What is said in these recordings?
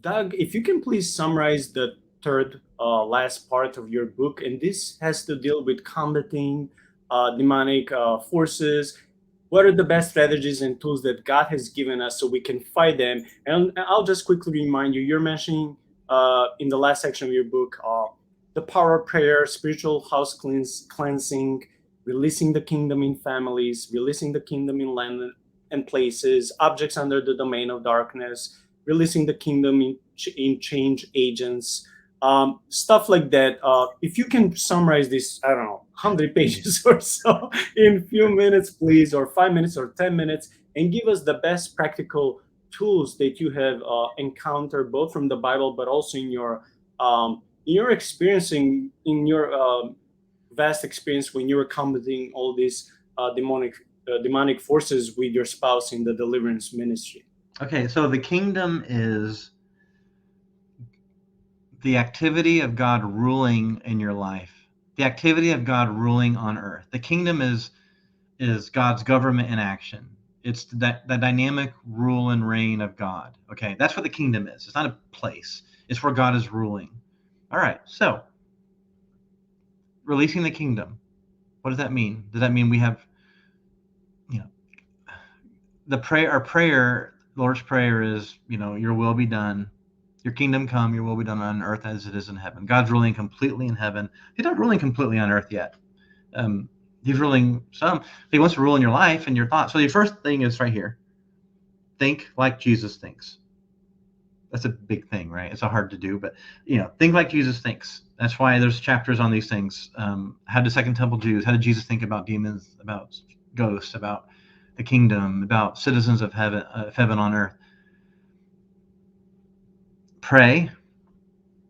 Doug, if you can please summarize the third last part of your book, and this has to deal with combating demonic forces. What are the best strategies and tools that God has given us so we can fight them? And I'll just quickly remind you, you're mentioning in the last section of your book the power of prayer, spiritual house cleansing, releasing the kingdom in families, releasing the kingdom in land and places, objects under the domain of darkness, releasing the kingdom in change agents, stuff like that. If you can summarize this, I don't know, 100 pages or so in a few minutes, please, or 5 minutes or 10 minutes, and give us the best practical tools that you have encountered both from the Bible, but also in your experiencing, in your vast experience when you were combating all these demonic forces with your spouse in the deliverance ministry. Okay, so the kingdom is the activity of God ruling in your life, the activity of God ruling on earth. The kingdom is God's government in action. It's that the dynamic rule and reign of God. Okay, that's what the kingdom is. It's not a place. It's where God is ruling. All right, so releasing the kingdom. What does that mean? Does that mean we have, the prayer? Our prayer, Lord's prayer, is your will be done, your kingdom come, your will be done on earth as it is in heaven. God's ruling completely in heaven. He's not ruling completely on earth yet. He's ruling some. He wants to rule in your life and your thoughts. So the first thing is right here. Think like Jesus thinks. That's a big thing, right? It's hard to do, but think like Jesus thinks. That's why there's chapters on these things. How did Second Temple Jews? How did Jesus think about demons, about ghosts, about the kingdom, about citizens of heaven on earth? Pray.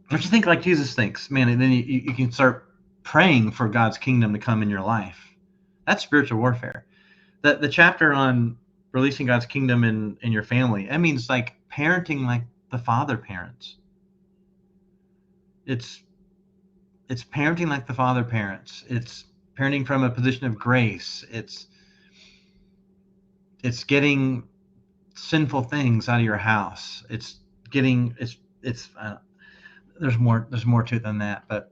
Don't you think like Jesus thinks, man? And then you can start praying for God's kingdom to come in your life. That's spiritual warfare. The chapter on releasing God's kingdom in your family, that means like parenting like the Father parents. It's parenting like the Father parents. It's parenting from a position of grace. It's getting sinful things out of your house. It's there's more to it than that, but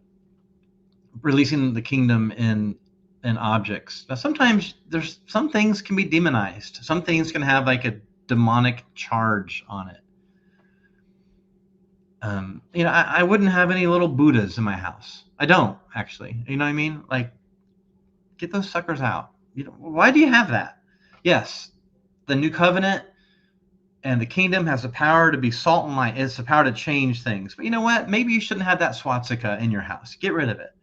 releasing the kingdom in objects. Now, sometimes there's some things can be demonized. Some things can have like a demonic charge on it. I wouldn't have any little Buddhas in my house. I don't, actually. You know what I mean? Like, get those suckers out. Why do you have that? Yes, the new covenant and the kingdom has the power to be salt and light. It's the power to change things. But you know what? Maybe you shouldn't have that swastika in your house. Get rid of it.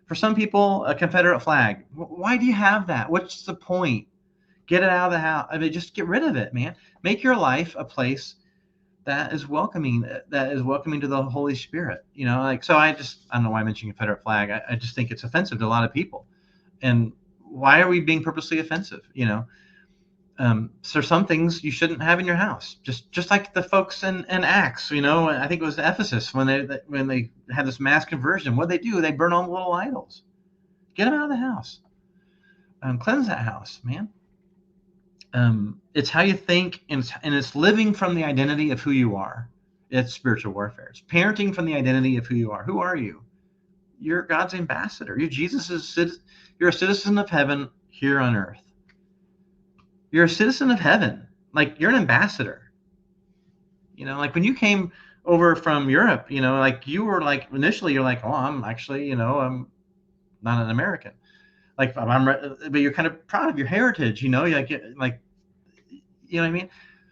For some people, a Confederate flag. Why do you have that? What's the point? Get it out of the house. I mean, just get rid of it, man. Make your life a place that is welcoming to the Holy Spirit. So I don't know why I mentioned Confederate flag. I just think it's offensive to a lot of people. And why are we being purposely offensive? So some things you shouldn't have in your house, just like the folks in Acts, I think it was Ephesus when they had this mass conversion. What they do? They burn all the little idols. Get them out of the house. Cleanse that house, man. It's how you think, and it's living from the identity of who you are. It's spiritual warfare. It's parenting from the identity of who you are. Who are you? You're God's ambassador. You're a citizen of heaven here on earth. You're a citizen of heaven. Like, you're an ambassador. Like when you came over from Europe, like you were like, initially you're like, oh, I'm actually, I'm not an American. Like, but you're kind of proud of your heritage, like, you know what I mean?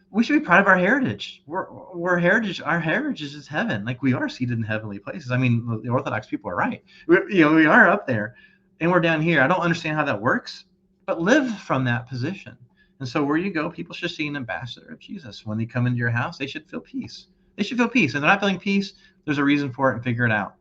We should be proud of our heritage. Our heritage is heaven. Like, we are seated in heavenly places. I mean, the Orthodox people are right. We are up there and we're down here. I don't understand how that works, but live from that position. And so where you go, people should see an ambassador of Jesus. When they come into your house, they should feel peace. They should feel peace. And they're not feeling peace, there's a reason for it, and figure it out.